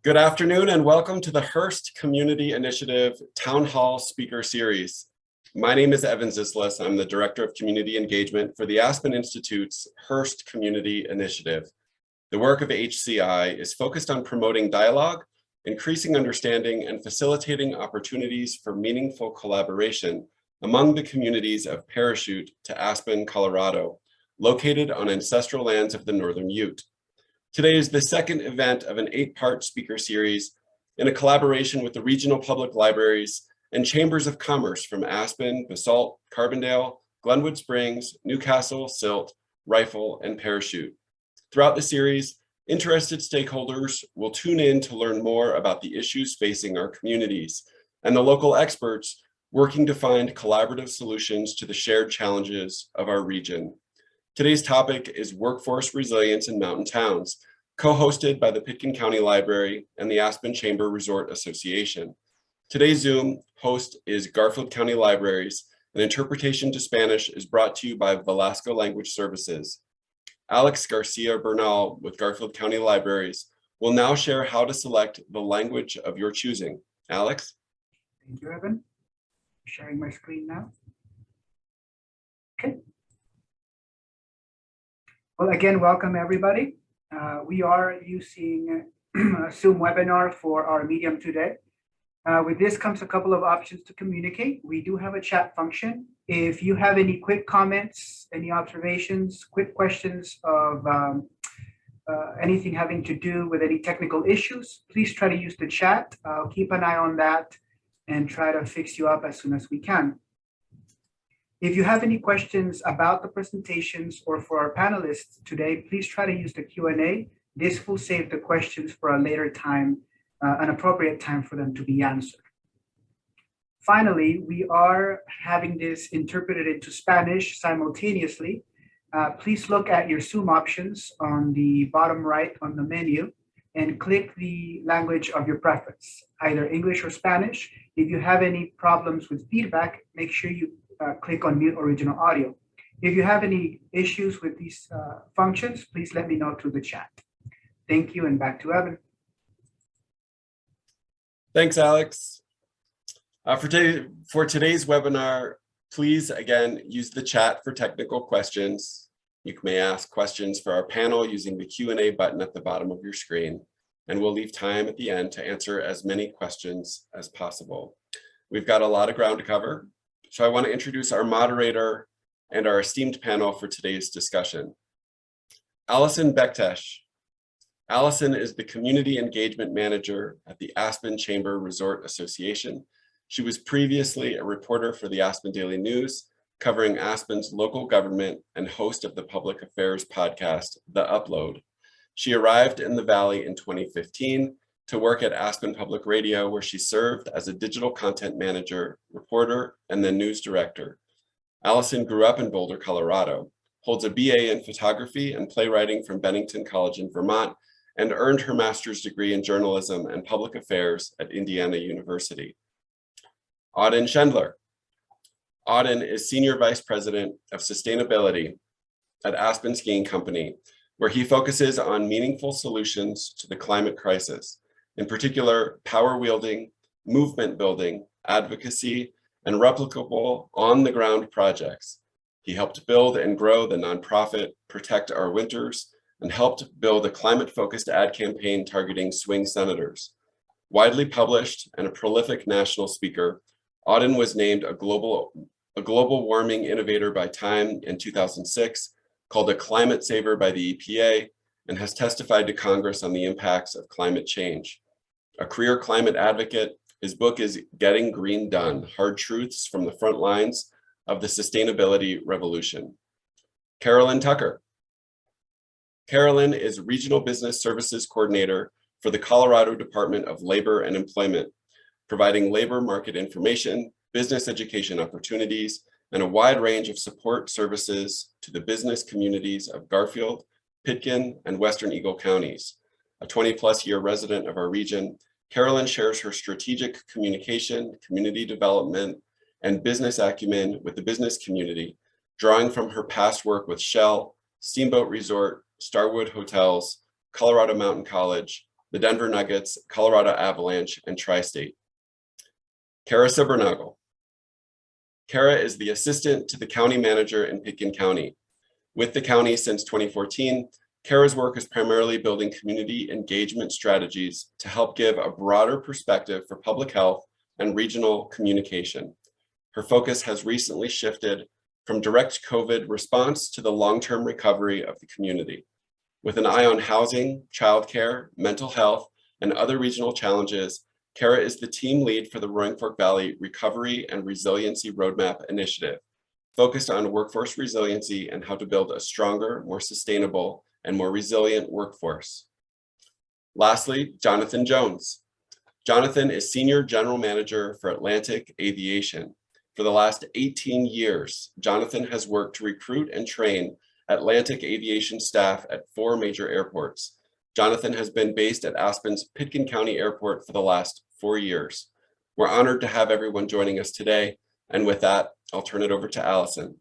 Good afternoon and welcome to the Hearst Community Initiative Town Hall Speaker Series. My name is Evan Zislis. I'm the Director of Community Engagement for the Aspen Institute's Hearst Community Initiative. The work of HCI is focused on promoting dialogue, increasing understanding, and facilitating opportunities for meaningful collaboration among the communities of Parachute to Aspen, Colorado, located on ancestral lands of the Northern Ute. Today is the second event of an 8-part speaker series in a collaboration with the regional public libraries and chambers of commerce from Aspen, Basalt, Carbondale, Glenwood Springs, Newcastle, Silt, Rifle, and Parachute. Throughout the series, interested stakeholders will tune in to learn more about the issues facing our communities and the local experts working to find collaborative solutions to the shared challenges of our region. Today's topic is Workforce Resilience in Mountain Towns, co-hosted by the Pitkin County Library and the Aspen Chamber Resort Association. Today's Zoom host is Garfield County Libraries, and interpretation to Spanish is brought to you by Velasco Language Services. Alex Garcia Bernal with Garfield County Libraries will now share how to select the language of your choosing. Alex? Thank you, Evan. Sharing my screen now. Okay. Well, again, welcome everybody. We are using a Zoom webinar for our medium today. With this comes a couple of options to communicate. We do have a chat function. If you have any quick comments, any observations, quick questions of anything having to do with any technical issues, please try to use the chat. I'll keep an eye on that and try to fix you up as soon as we can. If you have any questions about the presentations or for our panelists today, please try to use the Q&A. This will save the questions for a later time, an appropriate time for them to be answered. Finally, we are having this interpreted into Spanish simultaneously. Please look at your Zoom options on the bottom right on the menu and click the language of your preference, either English or Spanish. If you have any problems with feedback, make sure you click on mute original audio. If you have any issues with these functions, please let me know through the chat. Thank you, and back to Evan. Thanks, Alex. For today's webinar, please again use the chat for technical questions. You may ask questions for our panel using the Q&A button at the bottom of your screen, and we'll leave time at the end to answer as many questions as possible. We've got a lot of ground to cover, so I want to introduce our moderator and our esteemed panel for today's discussion. Allison Bechtesh. Allison is the Community Engagement Manager at the Aspen Chamber Resort Association. She was previously a reporter for the Aspen Daily News, covering Aspen's local government and host of the public affairs podcast, The Upload. She arrived in the Valley in 2015 to work at Aspen Public Radio, where she served as a digital content manager, reporter, and then news director. Allison grew up in Boulder, Colorado, holds a BA in photography and playwriting from Bennington College in Vermont, and earned her master's degree in journalism and public affairs at Indiana University. Auden Schendler. Auden is Senior Vice President of Sustainability at Aspen Skiing Company, where he focuses on meaningful solutions to the climate crisis. In particular, power wielding, movement building, advocacy, and replicable on-the-ground projects. He helped build and grow the nonprofit Protect Our Winters and helped build a climate-focused ad campaign targeting swing senators. Widely published and a prolific national speaker, Auden was named a global warming innovator by Time in 2006, called a climate saver by the EPA, and has testified to Congress on the impacts of climate change. A career climate advocate, his book is Getting Green Done: Hard Truths from the Front Lines of the Sustainability Revolution. Carolyn Tucker. Carolyn is Regional Business Services Coordinator for the Colorado Department of Labor and Employment, providing labor market information, business education opportunities, and a wide range of support services to the business communities of Garfield, Pitkin, and Western Eagle counties. A 20-plus year resident of our region, Carolyn shares her strategic communication, community development, and business acumen with the business community, drawing from her past work with Shell, Steamboat Resort, Starwood Hotels, Colorado Mountain College, the Denver Nuggets, Colorado Avalanche, and Tri-State. Kara Silbernagle. Kara is the assistant to the county manager in Pitkin County. With the county since 2014, Kara's work is primarily building community engagement strategies to help give a broader perspective for public health and regional communication. Her focus has recently shifted from direct COVID response to the long-term recovery of the community. With an eye on housing, childcare, mental health, and other regional challenges, Kara is the team lead for the Roaring Fork Valley Recovery and Resiliency Roadmap Initiative, focused on workforce resiliency and how to build a stronger, more sustainable, and more resilient workforce. Lastly, Jonathan Jones. Jonathan is Senior General Manager for Atlantic Aviation. For the last 18 years, Jonathan has worked to recruit and train Atlantic Aviation staff at 4 major airports. Jonathan has been based at Aspen's Pitkin County Airport for the last 4 years. We're honored to have everyone joining us today. And with that, I'll turn it over to Allison.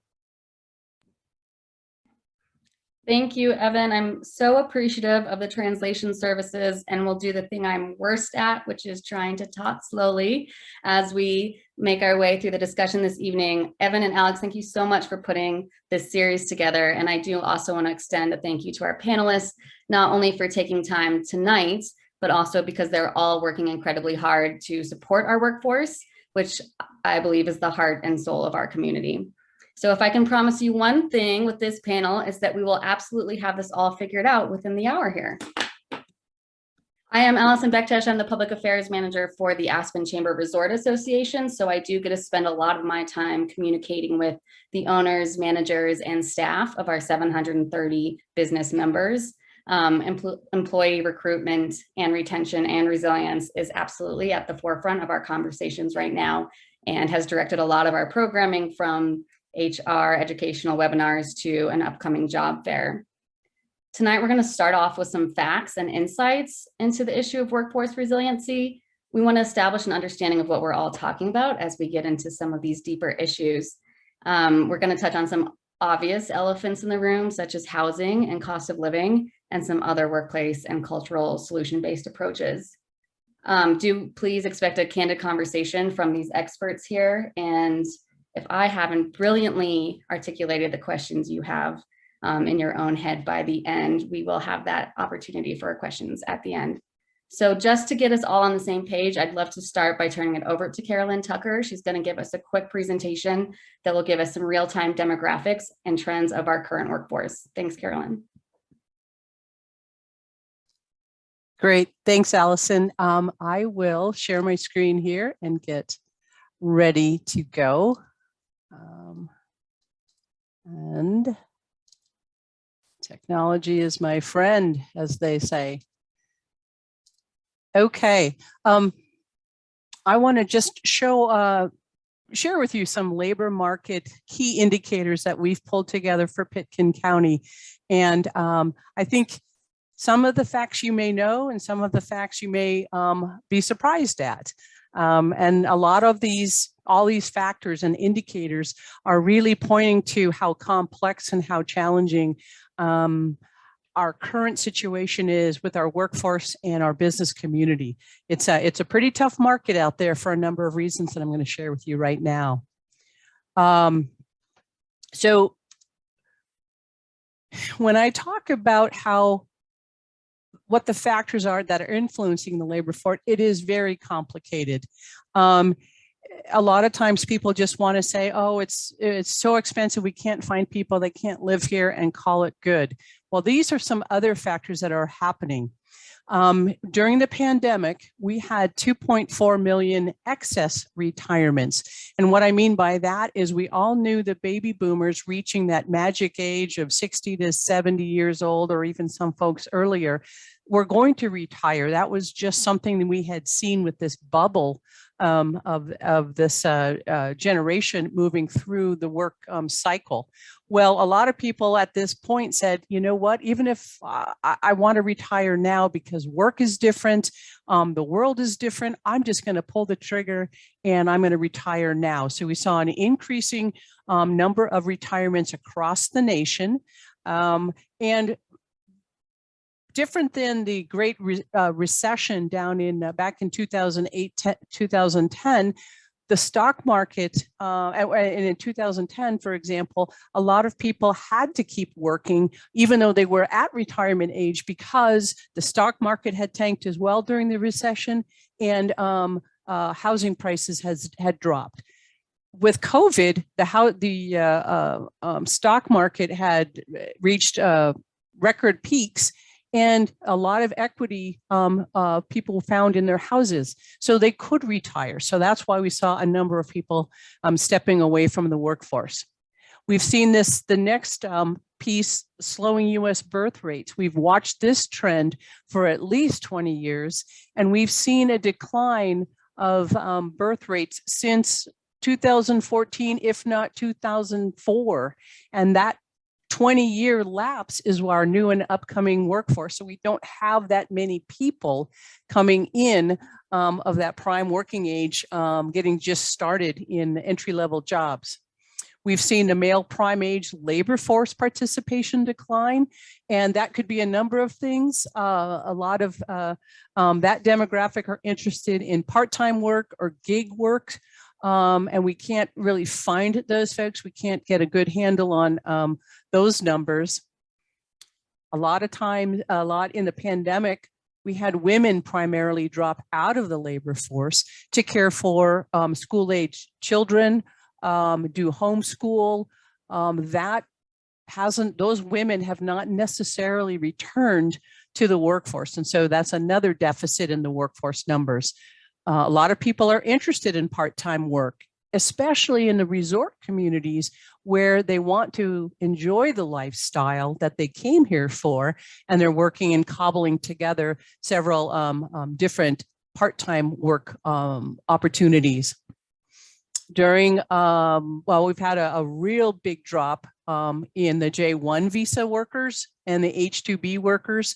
Thank you, Evan. I'm so appreciative of the translation services, and will do the thing I'm worst at, which is trying to talk slowly as we make our way through the discussion this evening. Evan and Alex, thank you so much for putting this series together. And I do also want to extend a thank you to our panelists, not only for taking time tonight, but also because they're all working incredibly hard to support our workforce, which I believe is the heart and soul of our community. So if I can promise you one thing with this panel, is that we will absolutely have this all figured out within the hour here. I am Allison Bechtesh. I'm the Public Affairs Manager for the Aspen Chamber Resort Association. So I do get to spend a lot of my time communicating with the owners, managers, and staff of our 730 business members. Employee recruitment and retention and resilience is absolutely at the forefront of our conversations right now, and has directed a lot of our programming from HR educational webinars to an upcoming job fair. Tonight, we're going to start off with some facts and insights into the issue of workforce resiliency. We want to establish an understanding of what we're all talking about as we get into some of these deeper issues. We're going to touch on some obvious elephants in the room, such as housing and cost of living, and some other workplace and cultural solution-based approaches. Do please expect a candid conversation from these experts here. And if I haven't brilliantly articulated the questions you have in your own head by the end, we will have that opportunity for questions at the end. So just to get us all on the same page, I'd love to start by turning it over to Carolyn Tucker. She's going to give us a quick presentation that will give us some real-time demographics and trends of our current workforce. Thanks, Carolyn. Great. Thanks, Allison. I will share my screen here and get ready to go. And technology is my friend, as they say. Okay. I want to just share with you some labor market key indicators that we've pulled together for Pitkin County. And I think some of the facts you may know and some of the facts you may be surprised at. And a lot of all these factors and indicators are really pointing to how complex and how challenging our current situation is with our workforce and our business community. It's a pretty tough market out there for a number of reasons that I'm going to share with you right now. So when I talk about what the factors are that are influencing the labor force, it is very complicated. A lot of times people just want to say, oh, it's so expensive, we can't find people, they can't live here, and call it good. Well, these are some other factors that are happening. During the pandemic, we had 2.4 million excess retirements. And what I mean by that is we all knew the baby boomers reaching that magic age of 60 to 70 years old, or even some folks earlier, were going to retire. That was just something that we had seen with this bubble of this generation moving through the work cycle. Well, a lot of people at this point said, you know what, even if I want to retire now because work is different, the world is different, I'm just going to pull the trigger and I'm going to retire now. So we saw an increasing number of retirements across the nation. And different than the Great Recession down in back in 2008, 2010, the stock market, and in 2010, for example, a lot of people had to keep working even though they were at retirement age because the stock market had tanked as well during the recession, and housing prices had dropped. With COVID, the stock market had reached record peaks, and a lot of equity people found in their houses, so they could retire. So that's why we saw a number of people stepping away from the workforce. We've seen this, the next piece, slowing US birth rates. We've watched this trend for at least 20 years, and we've seen a decline of birth rates since 2014, if not 2004. And that 20-year lapse is our new and upcoming workforce. So we don't have that many people coming in of that prime working age, getting just started in entry-level jobs. We've seen the male prime age labor force participation decline, and that could be a number of things. A lot of that demographic are interested in part-time work or gig work, and we can't really find those folks. We can't get a good handle on those numbers. A lot of times, a lot in the pandemic, we had women primarily drop out of the labor force to care for school-age children, do homeschool. Those women have not necessarily returned to the workforce. And so that's another deficit in the workforce numbers. A lot of people are interested in part-time work, especially in the resort communities where they want to enjoy the lifestyle that they came here for, and they're working and cobbling together several different part-time work opportunities. During, well, we've had a real big drop in the J1 visa workers and the H2B workers.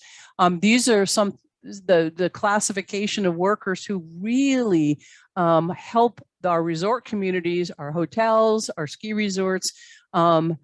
These are some the classification of workers who really help our resort communities, our hotels, our ski resorts, I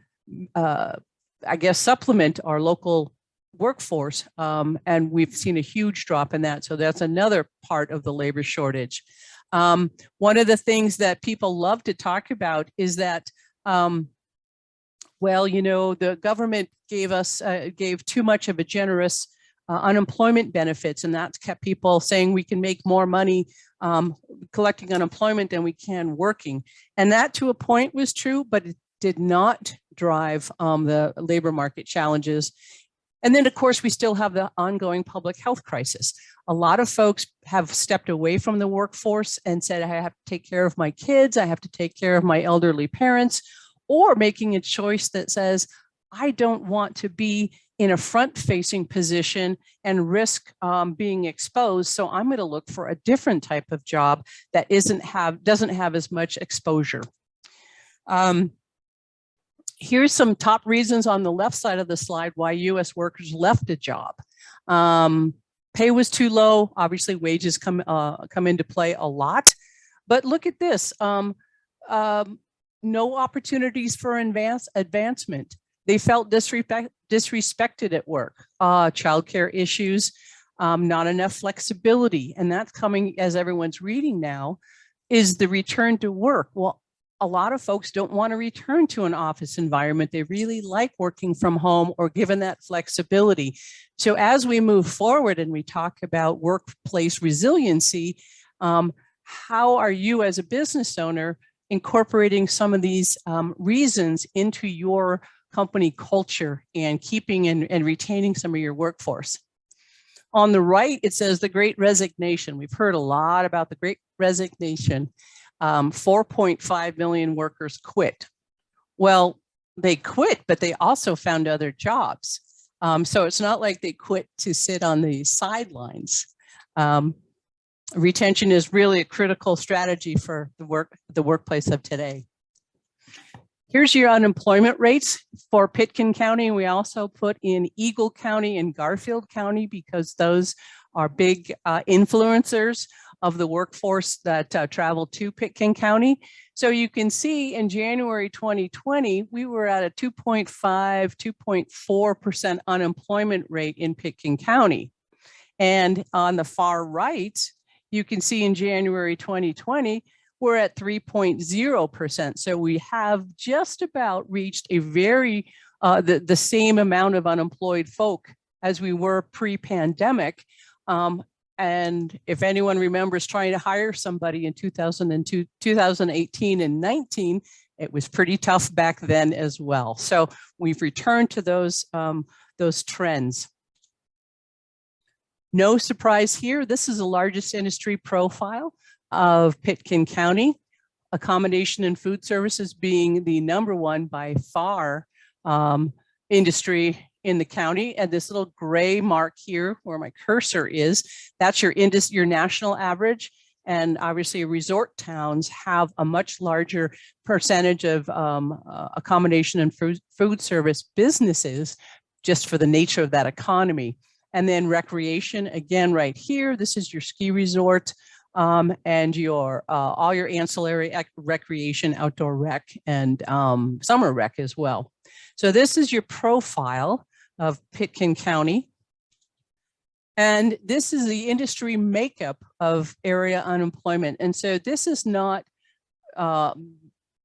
guess supplement our local workforce. And we've seen a huge drop in that. So that's another part of the labor shortage. One of the things that people love to talk about is that, well, you know, the government gave too much of a generous unemployment benefits, and that's kept people saying we can make more money collecting unemployment than we can working. And that to a point was true, but it did not drive the labor market challenges. And then, of course, we still have the ongoing public health crisis. A lot of folks have stepped away from the workforce and said, I have to take care of my kids, I have to take care of my elderly parents, or making a choice that says, I don't want to be in a front-facing position and risk being exposed, so I'm going to look for a different type of job that doesn't have as much exposure. Here's some top reasons on the left side of the slide why U.S. workers left a job. Pay was too low. Obviously, wages come into play a lot. But look at this. No opportunities for advancement. They felt disrespected at work. Childcare issues, not enough flexibility. And that's coming, as everyone's reading now, is the return to work. Well, a lot of folks don't want to return to an office environment. They really like working from home or given that flexibility. So as we move forward and we talk about workplace resiliency, how are you as a business owner incorporating some of these reasons into your company culture and keeping and retaining some of your workforce? On the right, it says the Great Resignation. We've heard a lot about the Great Resignation. 4.5 million workers quit. Well, they quit, but they also found other jobs. So it's not like they quit to sit on the sidelines. Retention is really a critical strategy for the workplace of today. Here's your unemployment rates for Pitkin County. We also put in Eagle County and Garfield County because those are big influencers of the workforce that traveled to Pitkin County. So you can see in January 2020, we were at a 2.5, 2.4% unemployment rate in Pitkin County. And on the far right, you can see in January 2020, we're at 3.0%. So we have just about reached a very, the same amount of unemployed folk as we were pre-pandemic. And if anyone remembers trying to hire somebody in 2018 and 19, it was pretty tough back then as well. So we've returned to those trends. No surprise here, this is the largest industry profile of Pitkin County, accommodation and food services being the #1 by far industry in the county. And this little gray mark here where my cursor is, that's your national average. And obviously resort towns have a much larger percentage of accommodation and food service businesses just for the nature of that economy. And then recreation, again, right here, this is your ski resort and your all your ancillary recreation, outdoor rec, and summer rec as well. So this is your profile of Pitkin County. And this is the industry makeup of area unemployment. And so this is not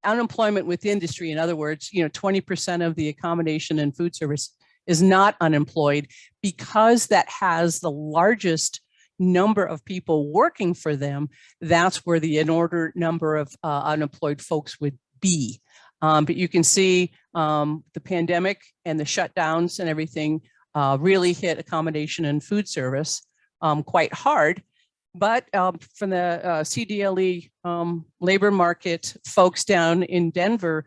unemployment with industry. In other words, 20% of the accommodation and food service is not unemployed, because that has the largest number of people working for them. That's where the inordinate number of unemployed folks would be. But you can see the pandemic and the shutdowns and everything really hit accommodation and food service quite hard. But from the CDLE labor market folks down in Denver,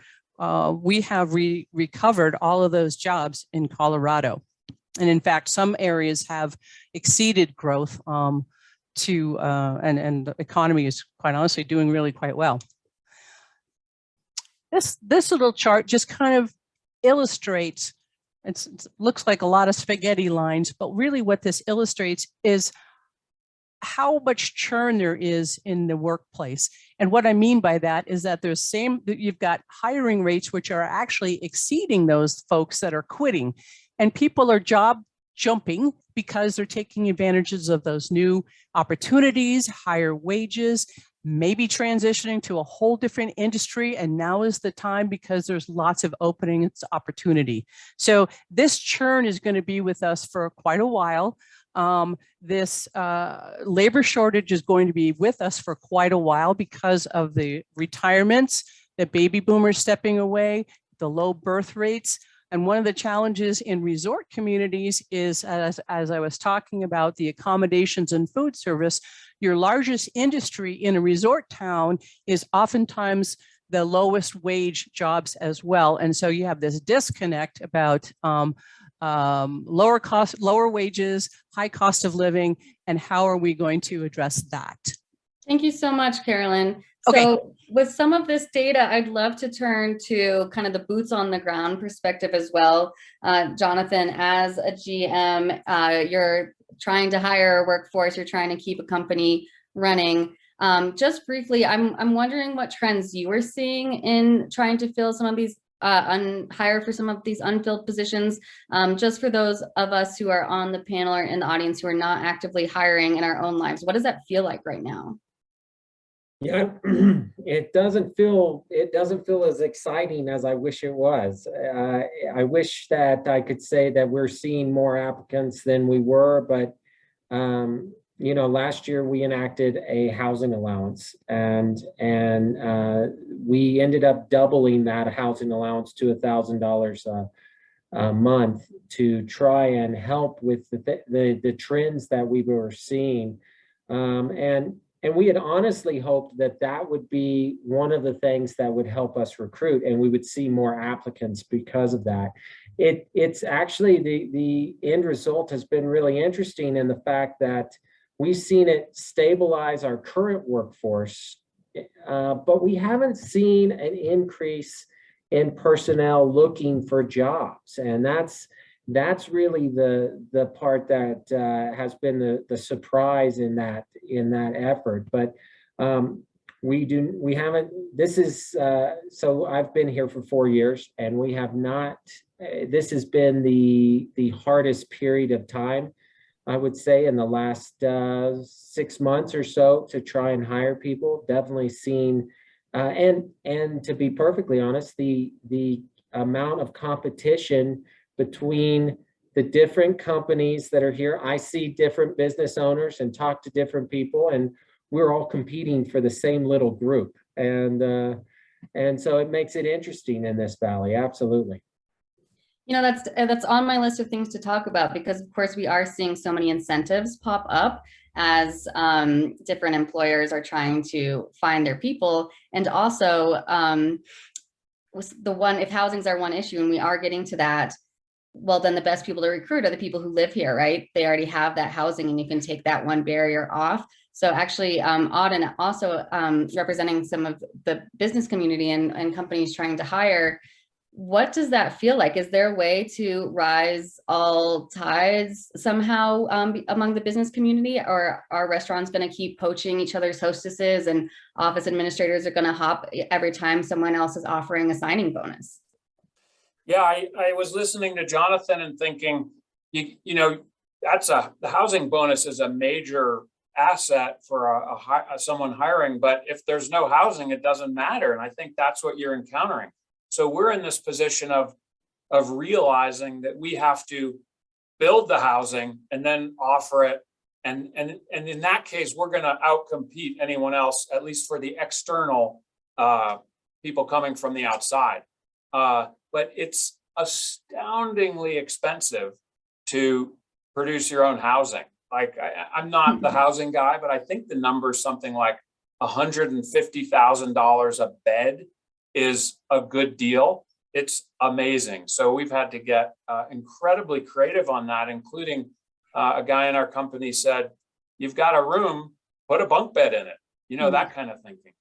we have recovered all of those jobs in Colorado. And in fact, some areas have exceeded growth and the economy is quite honestly doing really quite well. This little chart just kind of illustrates, it looks like a lot of spaghetti lines, but really what this illustrates is how much churn there is in the workplace. And what I mean by that is that you've got hiring rates which are actually exceeding those folks that are quitting. And people are job jumping because they're taking advantages of those new opportunities, higher wages, maybe transitioning to a whole different industry. And now is the time because there's lots of openings, opportunity. So this churn is going to be with us for quite a while. This labor shortage is going to be with us for quite a while because of the retirements, the baby boomers stepping away, the low birth rates. And one of the challenges in resort communities is, as I was talking about, the accommodations and food service, your largest industry in a resort town is oftentimes the lowest wage jobs as well. And so you have this disconnect about lower wages, high cost of living, and how are we going to address that? Thank you so much, Carolyn. Okay. So with some of this data, I'd love to turn to kind of the boots on the ground perspective as well. Jonathan, as a GM, you're trying to hire a workforce, you're trying to keep a company running. Just briefly, I'm wondering what trends you are seeing in trying to fill some of these hire for some of these unfilled positions, just for those of us who are on the panel or in the audience who are not actively hiring in our own lives. What does that feel like right now? Yeah, it doesn't feel as exciting as I wish it was. I wish that I could say that we're seeing more applicants than we were, but last year we enacted a housing allowance, and we ended up doubling that housing allowance to $1,000 a month to try and help with the trends that we were seeing, and we had honestly hoped that that would be one of the things that would help us recruit, and we would see more applicants because of that. It's actually the end result has been really interesting in the fact that we've seen it stabilize our current workforce, but we haven't seen an increase in personnel looking for jobs. And that's really the part that has been the surprise in that effort. But we haven't, this is, so I've been here for 4 years, and we have not, this has been the hardest period of time, I would say, in the last 6 months or so, to try and hire people. Definitely seen, and to be perfectly honest, the amount of competition between the different companies that are here. I see different business owners and talk to different people, and we're all competing for the same little group. And so it makes it interesting in this valley. Absolutely. You know, that's on my list of things to talk about, because of course we are seeing so many incentives pop up as different employers are trying to find their people. And also if housings are one issue and we are getting to that, well, then the best people to recruit are the people who live here, right? They already have that housing, and you can take that one barrier off. So actually, Auden, also representing some of the business community and companies trying to hire, what does that feel like? Is there a way to rise all tides somehow among the business community, or are restaurants going to keep poaching each other's hostesses, and office administrators are going to hop every time someone else is offering a signing bonus? Yeah, I was listening to Jonathan and thinking, you know, the housing bonus is a major asset for someone hiring, but if there's no housing, it doesn't matter. And I think that's what you're encountering. So we're in this position of realizing that we have to build the housing and then offer it. And in that case, we're going to outcompete anyone else, at least for the external people coming from the outside. But it's astoundingly expensive to produce your own housing. Like I'm not the housing guy, but I think the number is something like $150,000 a bed is a good deal. It's amazing. So we've had to get incredibly creative on that, including a guy in our company said, you've got a room, put a bunk bed in it, you know, that kind of thinking.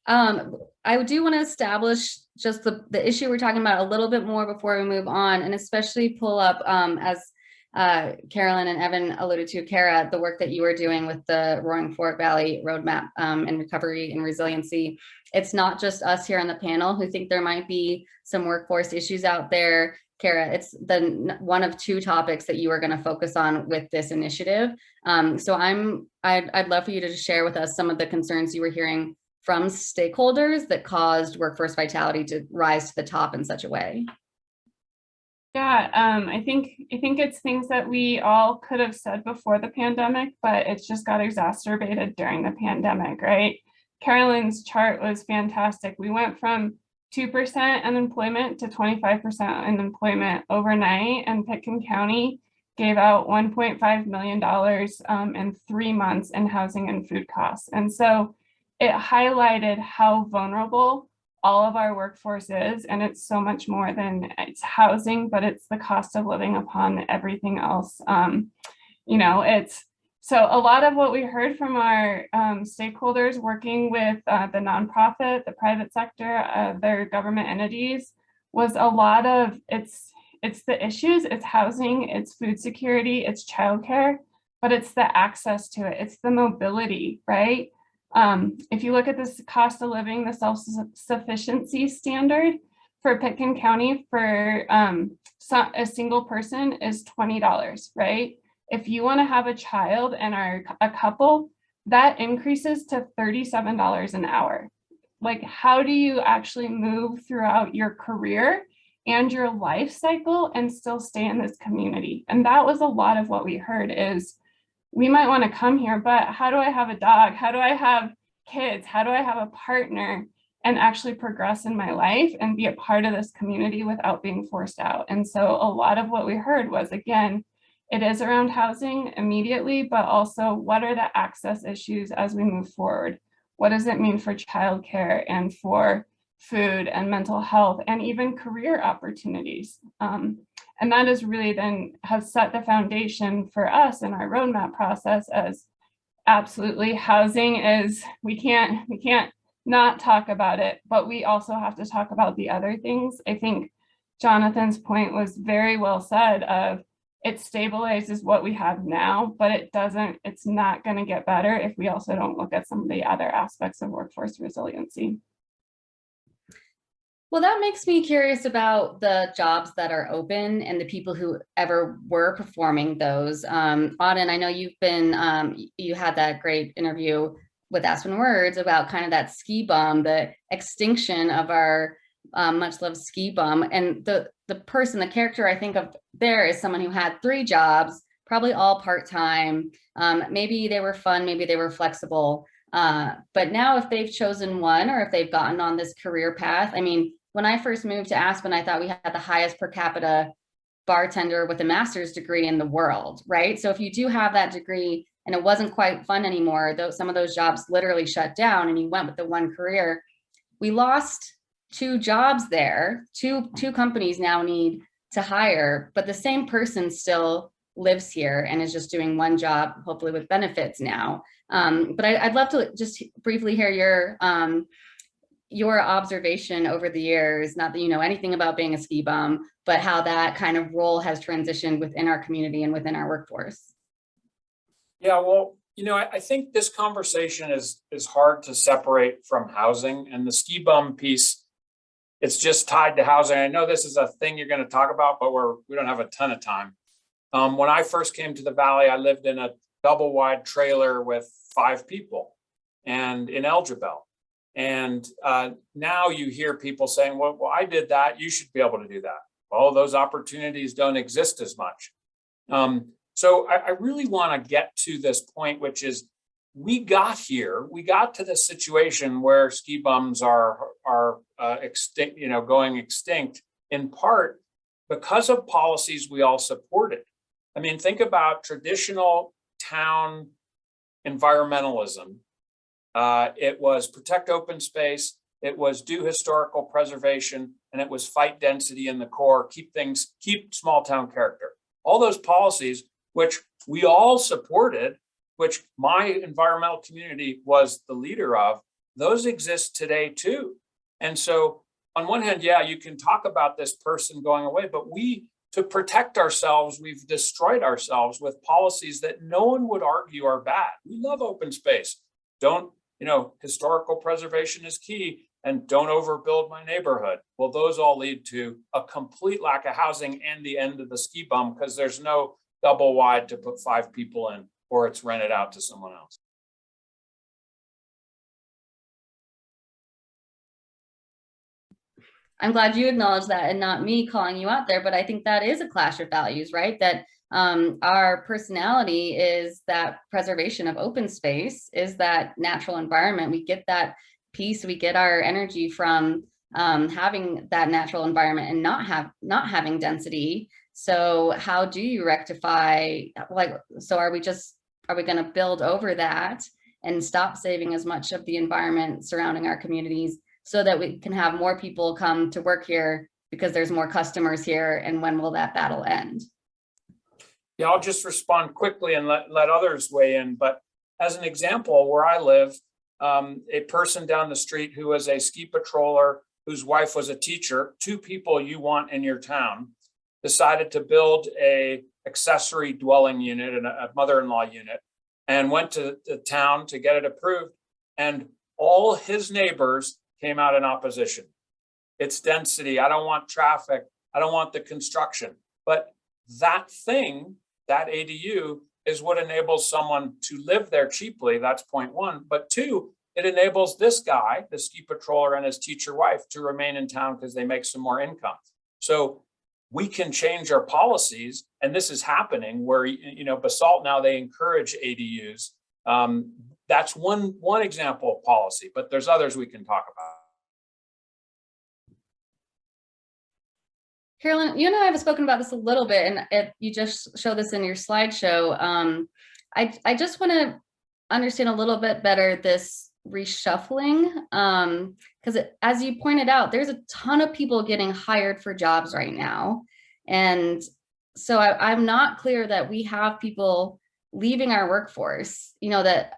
I do want to establish just the issue we're talking about a little bit more before we move on, and especially pull up, as Carolyn and Evan alluded to, Kara, the work that you are doing with the Roaring Fork Valley Roadmap and Recovery and Resiliency. It's not just us here on the panel who think there might be some workforce issues out there. Kara, it's one of 2 topics that you are going to focus on with this initiative. So I'd love for you to just share with us some of the concerns you were hearing from stakeholders that caused workforce vitality to rise to the top in such a way. Yeah, I think it's things that we all could have said before the pandemic, but it's just got exacerbated during the pandemic, right? Carolyn's chart was fantastic. We went from 2% unemployment to 25% unemployment overnight, and Pitkin County gave out $1.5 million in 3 months in housing and food costs. And so it highlighted how vulnerable all of our workforce is, and it's so much more than it's housing, but it's the cost of living upon everything else. You know, it's so a lot of what we heard from our stakeholders working with the nonprofit, the private sector, their government entities, was a lot of it's the issues, it's housing, it's food security, it's childcare, but it's the access to it, it's the mobility, right? If you look at this cost of living, the self-sufficiency standard for Pitkin County for a single person is $20, right? If you want to have a child and are a couple, that increases to $37 an hour. Like, how do you actually move throughout your career and your life cycle and still stay in this community? And that was a lot of what we heard is, we might want to come here, but how do I have a dog? How do I have kids? How do I have a partner and actually progress in my life and be a part of this community without being forced out? And so a lot of what we heard was, again, it is around housing immediately, but also what are the access issues as we move forward? What does it mean for childcare and for food and mental health and even career opportunities? And that is really then has set the foundation for us in our roadmap process as absolutely housing is, we can't not talk about it, but we also have to talk about the other things. I think Jonathan's point was very well said of it stabilizes what we have now, but it's not going to get better if we also don't look at some of the other aspects of workforce resiliency. Well, that makes me curious about the jobs that are open and the people who ever were performing those. Auden, I know you've been, you had that great interview with Aspen Words about kind of that ski bum, the extinction of our much loved ski bum. And the the character I think of there is someone who had 3 jobs, probably all part-time. Maybe they were fun, maybe they were flexible. But now if they've chosen one or if they've gotten on this career path, I mean, when I first moved to Aspen, I thought we had the highest per capita bartender with a master's degree in the world, right? So if you do have that degree and it wasn't quite fun anymore, though some of those jobs literally shut down and you went with the one career, we lost 2 jobs there. Two companies now need to hire, but the same person still lives here and is just doing one job, hopefully with benefits now. But I'd love to just briefly hear your observation over the years, not that you know anything about being a ski bum, but how that kind of role has transitioned within our community and within our workforce. Yeah, well, I think this conversation is hard to separate from housing, and the ski bum piece, it's just tied to housing. I know this is a thing you're going to talk about, but we don't have a ton of time. When I first came to the Valley, I lived in a double wide trailer with 5 people and in Elgibel. And now you hear people saying, well, I did that. You should be able to do that. Well, those opportunities don't exist as much. So I really want to get to this point, which is we got to this situation where ski bums are extinct, going extinct in part because of policies we all supported. I mean, think about traditional town environmentalism. It was protect open space, it was do historical preservation, and it was fight density in the core, keep small town character. All those policies, which we all supported, which my environmental community was the leader of, those exist today too. And so on one hand, yeah, you can talk about this person going away, but to protect ourselves, we've destroyed ourselves with policies that no one would argue are bad. We love open space. Historical preservation is key, and don't overbuild my neighborhood. Well, those all lead to a complete lack of housing and the end of the ski bum because there's no double wide to put 5 people in, or it's rented out to someone else. I'm glad you acknowledge that and not me calling you out there, but I think that is a clash of values, right? That our personality is that preservation of open space, is that natural environment. We get that peace, we get our energy from having that natural environment and not having density. So how do you rectify, are we going to build over that and stop saving as much of the environment surrounding our communities so that we can have more people come to work here because there's more customers here? And when will that battle end? Yeah, I'll just respond quickly and let others weigh in. But as an example, where I live, a person down the street who was a ski patroller, whose wife was a teacher, 2 people you want in your town, decided to build a accessory dwelling unit and a mother-in-law unit, and went to the town to get it approved. And all his neighbors came out in opposition. It's density. I don't want traffic. I don't want the construction. But that thing, that ADU, is what enables someone to live there cheaply. That's point 1. But 2, it enables this guy, the ski patroller, and his teacher wife to remain in town because they make some more income. So we can change our policies, and this is happening where, Basalt now, they encourage ADUs. That's one example of policy, but there's others we can talk about. Carolyn, you and I have spoken about this a little bit, and you just show this in your slideshow. I just want to understand a little bit better this reshuffling, because as you pointed out, there's a ton of people getting hired for jobs right now. And so I'm not clear that we have people leaving our workforce, that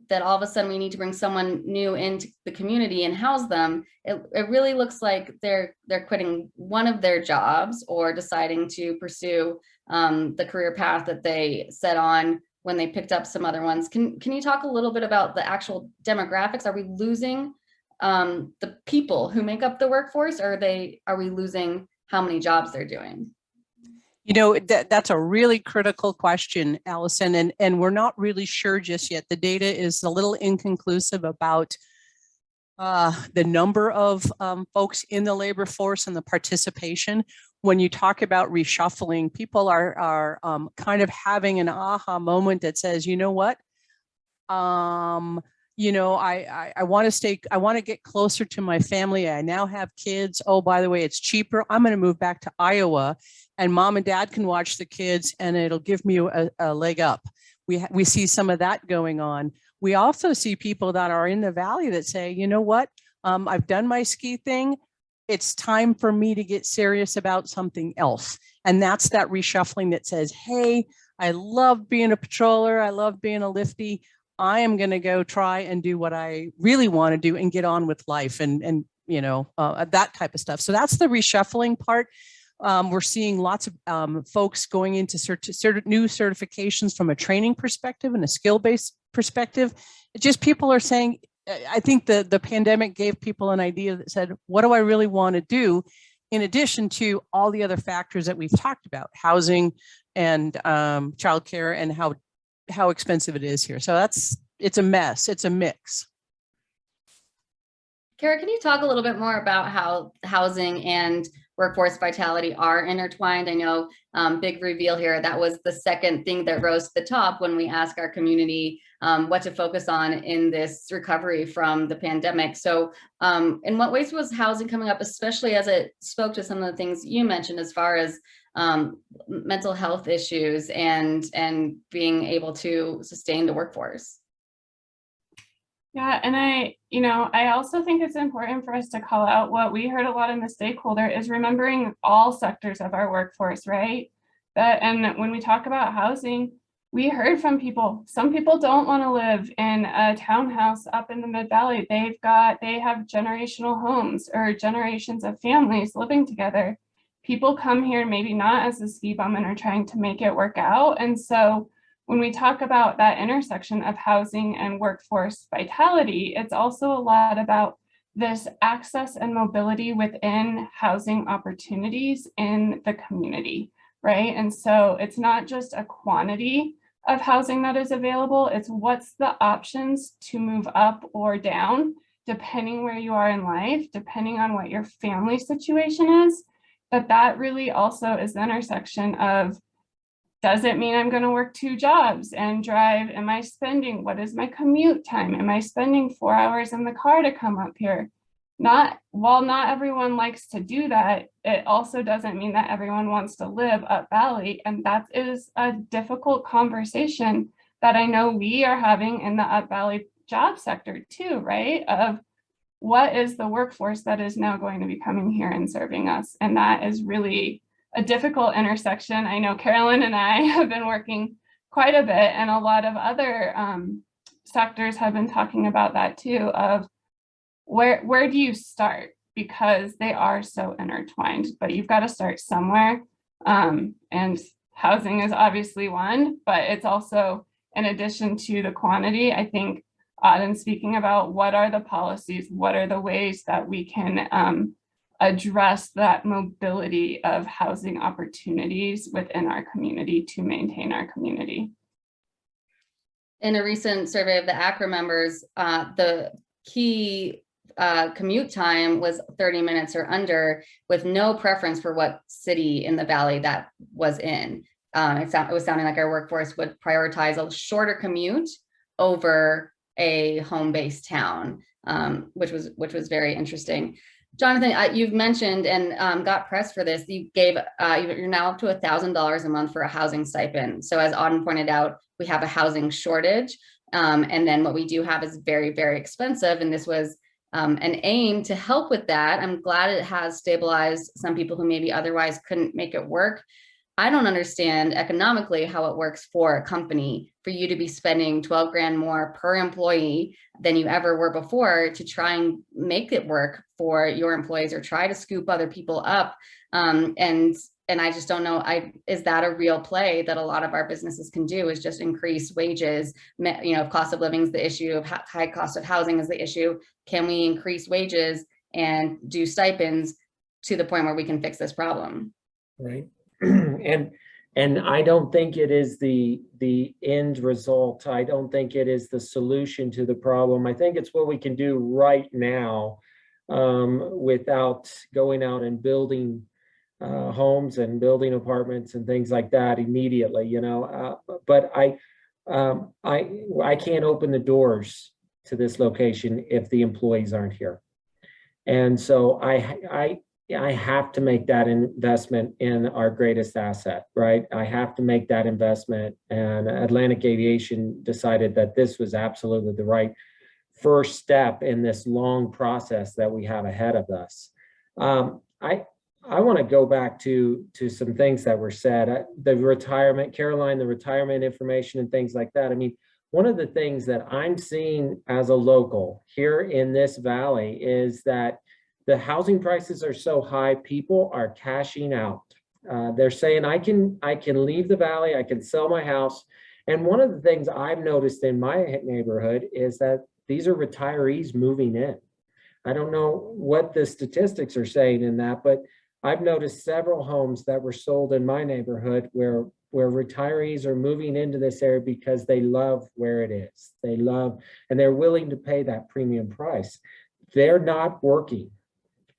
that all of a sudden we need to bring someone new into the community and house them, it really looks like they're quitting one of their jobs or deciding to pursue the career path that they set on when they picked up some other ones. Can you talk a little bit about the actual demographics? Are we losing the people who make up the workforce, or are we losing how many jobs they're doing? You know, that's a really critical question, Allison, and we're not really sure just yet. The data is a little inconclusive about the number of folks in the labor force and the participation. When you talk about reshuffling, people are kind of having an aha moment that says, you know what? You know, I want to get closer to my family. I now have kids. Oh, by the way, it's cheaper. I'm going to move back to Iowa, and mom and dad can watch the kids, and it'll give me a leg up. We see some of that going on. We also see people that are in the valley that say, you know what? I've done my ski thing. It's time for me to get serious about something else. And that's that reshuffling that says, hey, I love being a patroller. I love being a lifty. I am going to go try and do what I really want to do and get on with life and you know, that type of stuff. So that's the reshuffling part. We're seeing lots of folks going into new certifications from a training perspective and a skill-based perspective. Just people are saying, I think the pandemic gave people an idea that said, what do I really want to do? In addition to all the other factors that we've talked about, housing and childcare and how expensive it is here. So it's a mess. It's a mix. Kara, can you talk a little bit more about how housing and workforce vitality are intertwined? I know, big reveal here, that was the second thing that rose to the top when we asked our community what to focus on in this recovery from the pandemic. So in what ways was housing coming up, especially as it spoke to some of the things you mentioned as far as mental health issues and being able to sustain the workforce? Yeah, and I also think it's important for us to call out what we heard a lot in the stakeholder is remembering all sectors of our workforce, right? And when we talk about housing, we heard from people, some people don't want to live in a townhouse up in the Mid-Valley. They have generational homes or generations of families living together. People come here maybe not as a ski bum and are trying to make it work out. And so when we talk about that intersection of housing and workforce vitality, it's also a lot about this access and mobility within housing opportunities in the community, right? And so it's not just a quantity of housing that is available, it's what's the options to move up or down, depending where you are in life, depending on what your family situation is. But that really also is the intersection of, does it mean I'm going to work 2 jobs and drive? Am I spending, what is my commute time? Am I spending 4 hours in the car to come up here? While not everyone likes to do that, it also doesn't mean that everyone wants to live up valley. And that is a difficult conversation that I know we are having in the up valley job sector too, right? Of what is the workforce that is now going to be coming here and serving us? And that is really a difficult intersection. I know Carolyn and I have been working quite a bit, and a lot of other sectors have been talking about that too, of where do you start? Because they are so intertwined, but you've got to start somewhere. And housing is obviously one, but it's also, in addition to the quantity, I think Auden speaking about what are the policies, what are the ways that we can address that mobility of housing opportunities within our community to maintain our community. In a recent survey of the ACRA members, the key commute time was 30 minutes or under, with no preference for what city in the valley that was in. It was sounding like our workforce would prioritize a shorter commute over a home-based town, which was very interesting. Jonathan, you've mentioned and got press for this. You gave you're now up to $1,000 a month for a housing stipend. So as Auden pointed out, we have a housing shortage, and then what we do have is very, very expensive. And this was an aim to help with that. I'm glad it has stabilized some people who maybe otherwise couldn't make it work. I don't understand economically how it works for a company for you to be spending 12 grand more per employee than you ever were before to try and make it work for your employees or try to scoop other people up. And I just don't know, is that a real play that a lot of our businesses can do, is just increase wages? If cost of living is the issue, of high cost of housing is the issue, can we increase wages and do stipends to the point where we can fix this problem? Right. And I don't think it is the end result. I don't think it is the solution to the problem. I think it's what we can do right now without going out and building homes and building apartments and things like that immediately, but I can't open the doors to this location if the employees aren't here. And so I have to make that investment in our greatest asset, right? I have to make that investment, and Atlantic Aviation decided that this was absolutely the right first step in this long process that we have ahead of us. I want to go back to some things that were said. The retirement, Caroline, the retirement information and things like that. I mean, one of the things that I'm seeing as a local here in this valley is that the housing prices are so high, people are cashing out. They're saying, I can leave the valley, I can sell my house. And one of the things I've noticed in my neighborhood is that these are retirees moving in. I don't know what the statistics are saying in that, but I've noticed several homes that were sold in my neighborhood where retirees are moving into this area because they love where it is. They love, and they're willing to pay that premium price. They're not working,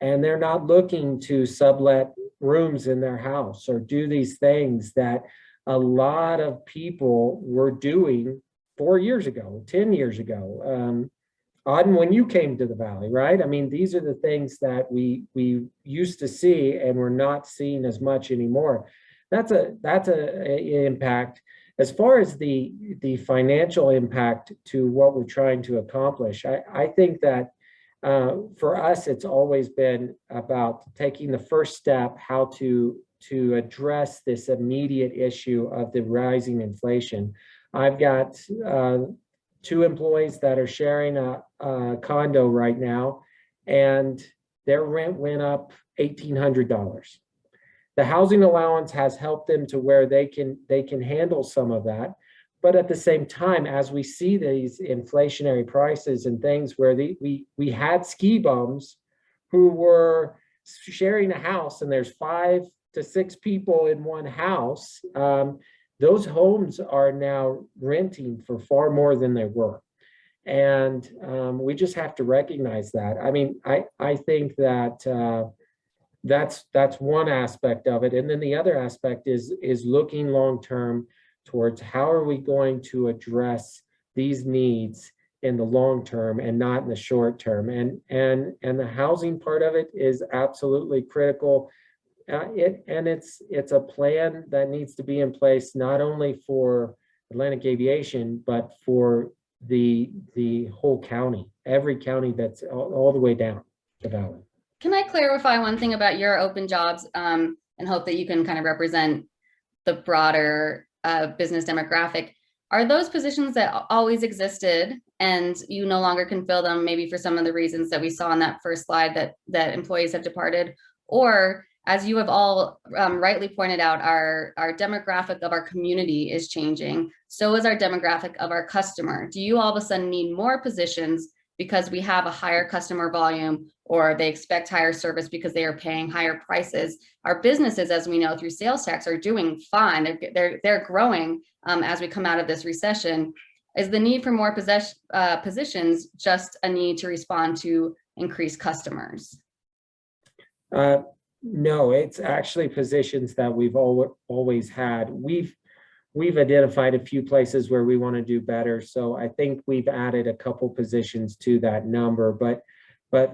and they're not looking to sublet rooms in their house or do these things that a lot of people were doing 4 years ago, 10 years ago. Auden, when you came to the valley, right? I mean, these are the things that we used to see and we're not seeing as much anymore. That's a impact. As far as the financial impact to what we're trying to accomplish, I think that for us, it's always been about taking the first step, how to address this immediate issue of the rising inflation. I've got 2 employees that are sharing a condo right now, and their rent went up $1,800. The housing allowance has helped them to where they can handle some of that. But at the same time, as we see these inflationary prices and things where we had ski bums who were sharing a house, and there's 5 to 6 people in one house, those homes are now renting for far more than they were. And we just have to recognize that. I mean, I think that that's one aspect of it. And then the other aspect is looking long-term towards how are we going to address these needs in the long term and not in the short term. And the housing part of it is absolutely critical. It's a plan that needs to be in place, not only for Atlantic Aviation, but for the whole county, every county that's all the way down the valley. Can I clarify one thing about your open jobs and hope that you can kind of represent the broader business demographic? Are those positions that always existed and you no longer can fill them, maybe for some of the reasons that we saw on that first slide that employees have departed? Or, as you have all rightly pointed out, our demographic of our community is changing. So is our demographic of our customer. Do you all of a sudden need more positions because we have a higher customer volume, or they expect higher service because they are paying higher prices? Our businesses, as we know through sales tax, are doing fine. They're growing as we come out of this recession. Is the need for more positions just a need to respond to increased customers? No, it's actually positions that we've always had. We've identified a few places where we want to do better. So I think we've added a couple positions to that number, but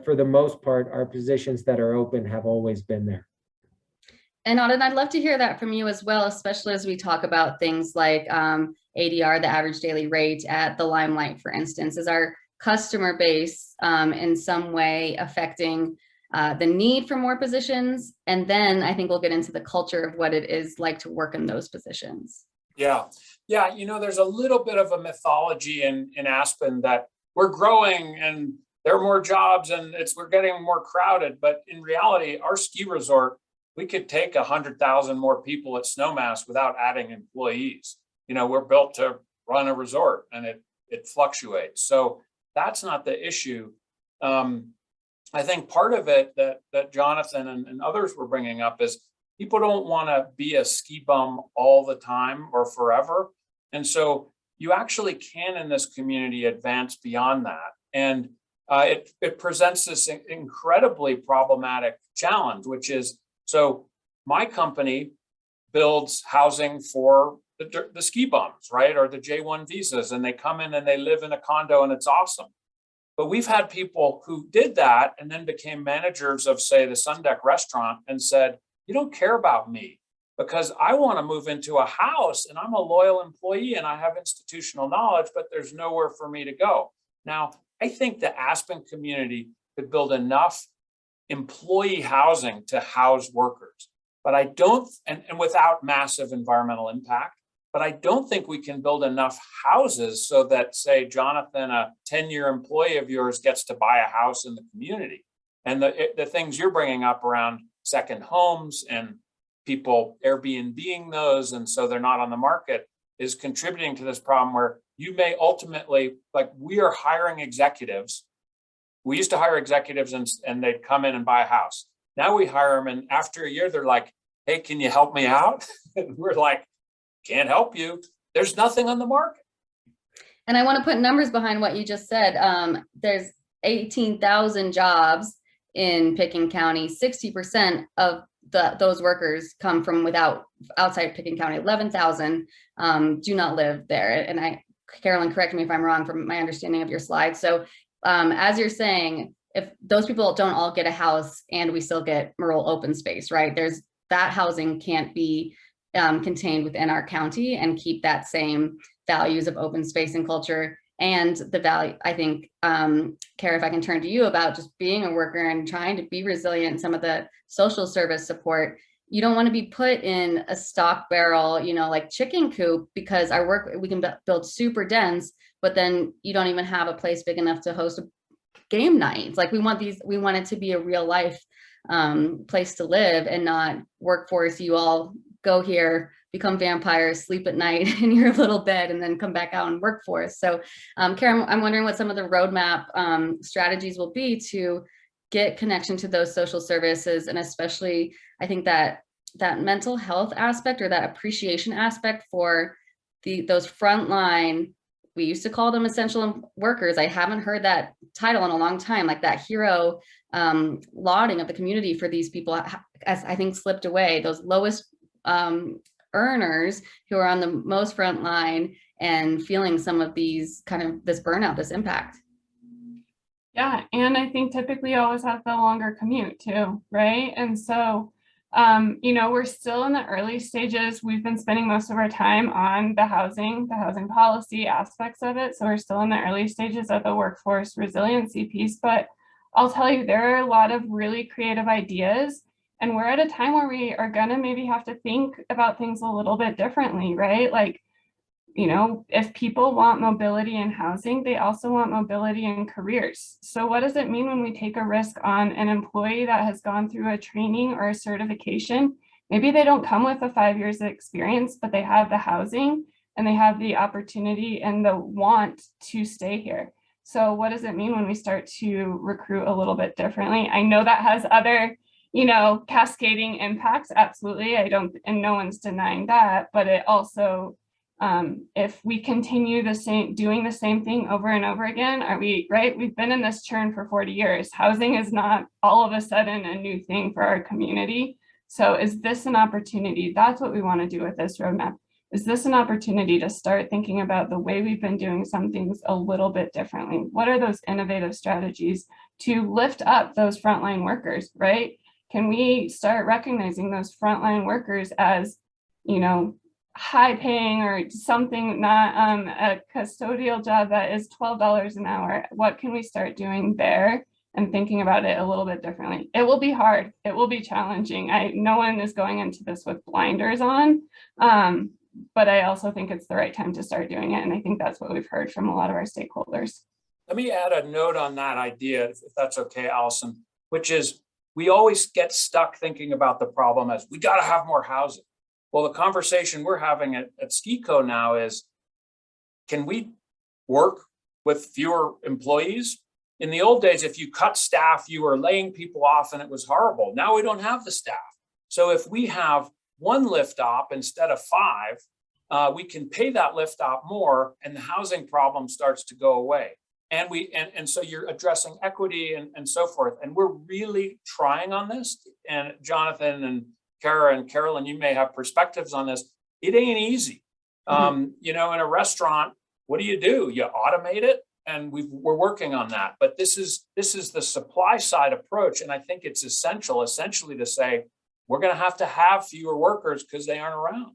for the most part, our positions that are open have always been there. And Auden, I'd love to hear that from you as well, especially as we talk about things like ADR, the average daily rate at the Limelight, for instance. Is our customer base in some way affecting the need for more positions. And then I think we'll get into the culture of what it is like to work in those positions. Yeah. Yeah. You know, there's a little bit of a mythology in Aspen that we're growing and there are more jobs and we're getting more crowded. But in reality, our ski resort, we could take 100,000 more people at Snowmass without adding employees. You know, we're built to run a resort and it fluctuates. So that's not the issue. I think part of it that Jonathan and others were bringing up is people don't want to be a ski bum all the time or forever. And so you actually can in this community advance beyond that. And it presents this incredibly problematic challenge, which is, so my company builds housing for the ski bums, right? Or the J1 visas, and they come in and they live in a condo and it's awesome. But we've had people who did that and then became managers of, say, the Sundeck restaurant and said, you don't care about me because I want to move into a house and I'm a loyal employee and I have institutional knowledge, but there's nowhere for me to go. Now, I think the Aspen community could build enough employee housing to house workers, but I don't, and without massive environmental impact. But I don't think we can build enough houses so that, say, Jonathan, a 10-year employee of yours, gets to buy a house in the community. And the things you're bringing up around second homes and people Airbnb-ing those, and so they're not on the market, is contributing to this problem where you may ultimately, like we are hiring executives. We used to hire executives and they'd come in and buy a house. Now we hire them and after a year, they're like, hey, can you help me out? And we're like, can't help you. There's nothing on the market. And I want to put numbers behind what you just said. There's 18,000 jobs in Pitkin County. 60% of those workers come from outside Pitkin County. 11,000 do not live there. And Carolyn, correct me if I'm wrong from my understanding of your slide. So as you're saying, if those people don't all get a house and we still get rural open space, right? That housing can't be contained within our county and keep that same values of open space and culture and the value. I think, Kara, if I can turn to you about just being a worker and trying to be resilient, some of the social service support, you don't want to be put in a stock barrel, like chicken coop, because our work, we can build super dense, but then you don't even have a place big enough to host a game night. Like we want it to be a real life place to live and not Wokforce. You all go here, become vampires, sleep at night in your little bed, and then come back out and work for us. So, Karen, I'm wondering what some of the roadmap strategies will be to get connection to those social services, and especially, I think that mental health aspect or that appreciation aspect for those frontline. We used to call them essential workers. I haven't heard that title in a long time, like that hero lauding of the community for these people, as I think slipped away. Those lowest earners who are on the most front line and feeling some of these this burnout, this impact. Yeah, and I think typically you always have the longer commute too, right? And so, we're still in the early stages. We've been spending most of our time on the housing policy aspects of it. So we're still in the early stages of the workforce resiliency piece, but I'll tell you, there are a lot of really creative ideas. And we're at a time where we are gonna maybe have to think about things a little bit differently, right? Like, if people want mobility in housing, they also want mobility in careers. So what does it mean when we take a risk on an employee that has gone through a training or a certification? Maybe they don't come with a 5 years of experience, but they have the housing and they have the opportunity and the want to stay here. So what does it mean when we start to recruit a little bit differently? I know that has other cascading impacts. Absolutely. And no one's denying that, but it also, if we continue doing the same thing over and over again, are we, right? We've been in this churn for 40 years. Housing is not all of a sudden a new thing for our community. So is this an opportunity? That's what we want to do with this roadmap. Is this an opportunity to start thinking about the way we've been doing some things a little bit differently? What are those innovative strategies to lift up those frontline workers, right? Can we start recognizing those frontline workers as, high paying or something, not a custodial job that is $12 an hour? What can we start doing there and thinking about it a little bit differently. It will be hard. It will be challenging. No one is going into this with blinders on, but I also think it's the right time to start doing it. And I think that's what we've heard from a lot of our stakeholders. Let me add a note on that idea, if that's okay, Allison, which is we always get stuck thinking about the problem as we got to have more housing. Well, the conversation we're having at SkiCo now is, can we work with fewer employees? In the old days, if you cut staff, you were laying people off and it was horrible. Now we don't have the staff. So if we have one lift op instead of 5, we can pay that lift op more and the housing problem starts to go away. And so you're addressing equity and so forth. And we're really trying on this. And Jonathan and Kara and Carolyn, you may have perspectives on this. It ain't easy. You know, in a restaurant, what do? You automate it. And we're working on that. But this is the supply side approach. And I think it's essentially to say, we're going to have fewer workers because they aren't around.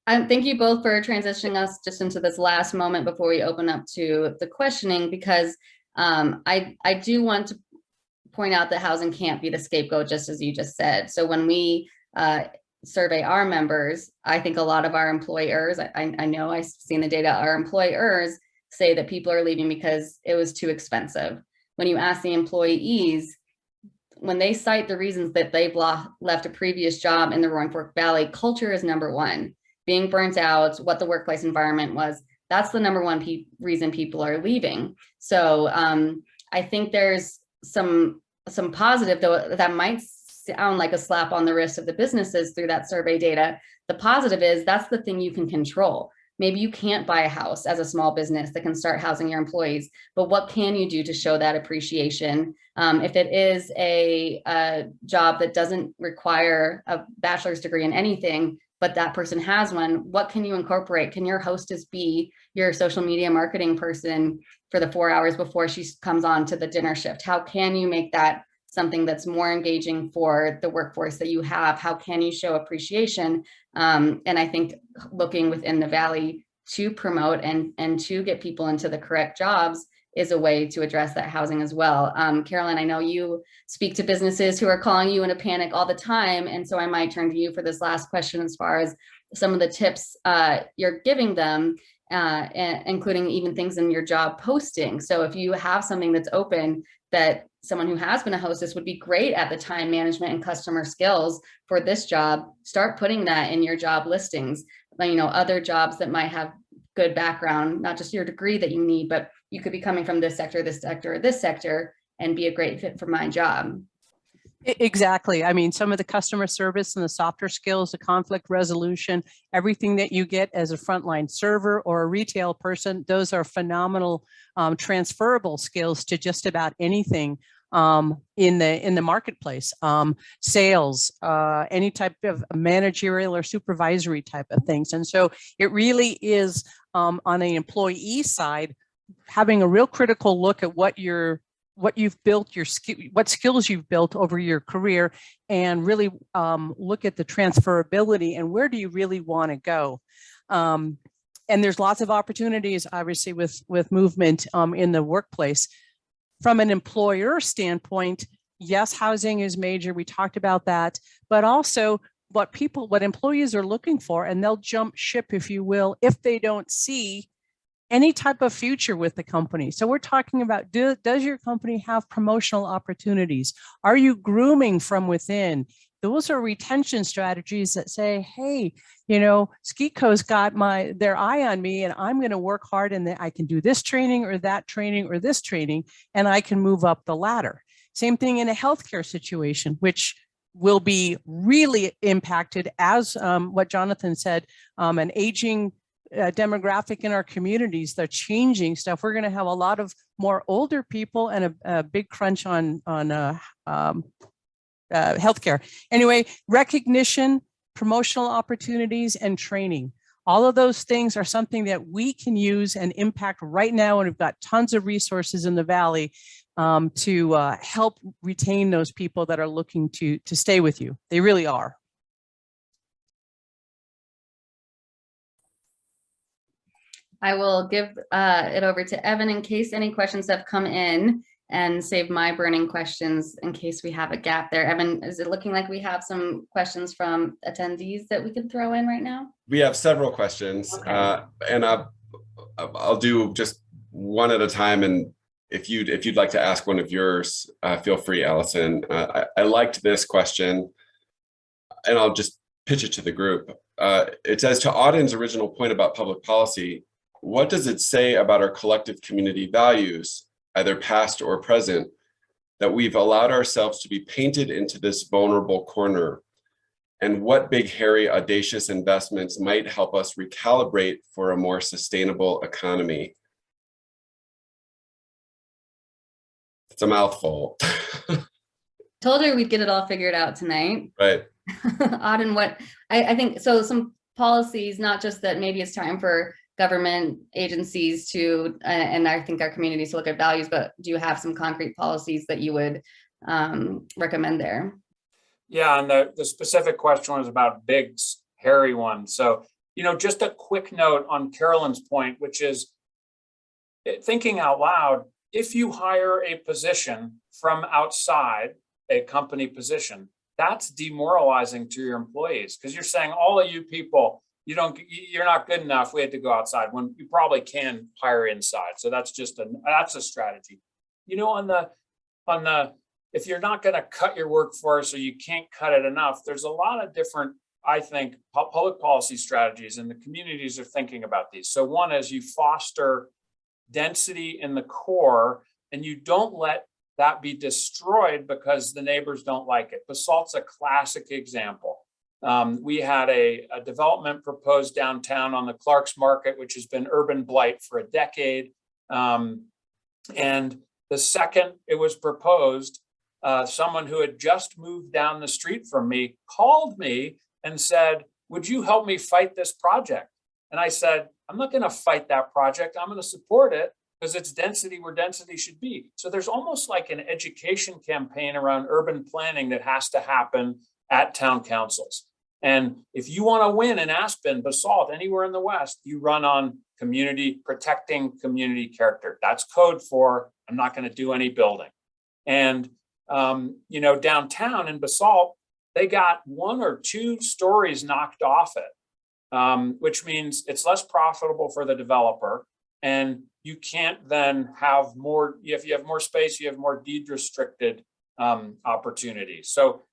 Thank you both for transitioning us just into this last moment before we open up to the questioning, because I do want to point out that housing can't be the scapegoat, just as you just said. So when we survey our members, I think a lot of our employers, I know I've seen the data, our employers say that people are leaving because it was too expensive. When you ask the employees, when they cite the reasons that they've left a previous job in the Roaring Fork Valley, culture is number one. Being burnt out, what the workplace environment was, that's the number one reason people are leaving. So I think there's some positive, though that might sound like a slap on the wrist of the businesses through that survey data. The positive is that's the thing you can control. Maybe you can't buy a house as a small business that can start housing your employees, but what can you do to show that appreciation? If it is a job that doesn't require a bachelor's degree in anything, but that person has one, what can you incorporate? Can your hostess be your social media marketing person for the 4 hours before she comes on to the dinner shift? How can you make that something that's more engaging for the workforce that you have? How can you show appreciation? And I think looking within the Valley to promote and to get people into the correct jobs is a way to address that housing as well. Carolyn, I know you speak to businesses who are calling you in a panic all the time. And so I might turn to you for this last question as far as some of the tips you're giving them, including even things in your job posting. So if you have something that's open that someone who has been a hostess would be great at the time management and customer skills for this job, start putting that in your job listings. You know, other jobs that might have good background, not just your degree that you need, but you could be coming from this sector, or this sector, and be a great fit for my job. Exactly. I mean, some of the customer service and the softer skills, the conflict resolution, everything that you get as a frontline server or a retail person, those are phenomenal transferable skills to just about anything in the marketplace. Sales, any type of managerial or supervisory type of things. And so it really is on the employee side, having a real critical look at what you've built, what skills you've built over your career, and really look at the transferability and where do you really want to go. And there's lots of opportunities, obviously, with movement in the workplace. From an employer standpoint, yes, housing is major. We talked about that, but also what employees are looking for, and they'll jump ship, if you will, if they don't see any type of future with the company. So we're talking about, does your company have promotional opportunities? Are you grooming from within? Those are retention strategies that say, hey, you know, SkiCo's got their eye on me, and I'm going to work hard, and I can do this training or that training or this training, and I can move up the ladder. Same thing in a healthcare situation, which will be really impacted as what Jonathan said, an aging demographic in our communities. They're changing stuff. We're going to have a lot of more older people and a big crunch on healthcare. Anyway, recognition, promotional opportunities, and training. All of those things are something that we can use and impact right now. And we've got tons of resources in the Valley to help retain those people that are looking to stay with you. They really are. I will give it over to Evan in case any questions have come in. and save my burning questions in case we have a gap there. Evan, is it looking like we have some questions from attendees that we can throw in right now? We have several questions, Okay. and I'll do just one at a time. And if you'd like to ask one of yours, feel free, Allison. I liked this question, and I'll just pitch it to the group. It says, to Auden's original point about public policy, what does it say about our collective community values, either past or present, that we've allowed ourselves to be painted into this vulnerable corner? And what big, hairy, audacious investments might help us recalibrate for a more sustainable economy? It's a mouthful. Told her we'd get it all figured out tonight. Right. Auden, what I think, so some policies, not just that maybe it's time for government agencies to, and I think our communities to look at values, but do you have some concrete policies that you would recommend there? Yeah, and the specific question was about big, hairy ones. So, just a quick note on Carolyn's point, which is thinking out loud, if you hire a position from outside a company position, that's demoralizing to your employees, because you're saying, all of you people, you're not good enough, we had to go outside, when you probably can hire inside. So that's a strategy. If you're not going to cut your workforce, or you can't cut it enough, there's a lot of different, I think, public policy strategies, and the communities are thinking about these. So one is you foster density in the core, and you don't let that be destroyed because the neighbors don't like it. Basalt's a classic example. We had a development proposed downtown on the Clark's Market, which has been urban blight for a decade. And the second it was proposed, someone who had just moved down the street from me called me and said, would you help me fight this project? And I said, I'm not going to fight that project. I'm going to support it because it's density where density should be. So there's almost like an education campaign around urban planning that has to happen at town councils. And if you want to win in Aspen, Basalt, anywhere in the West, you run on protecting community character. That's code for, I'm not going to do any building. And downtown in Basalt, they got 1 or 2 stories knocked off it, which means it's less profitable for the developer. And you can't then have more, if you have more space, you have more deed restricted opportunities. So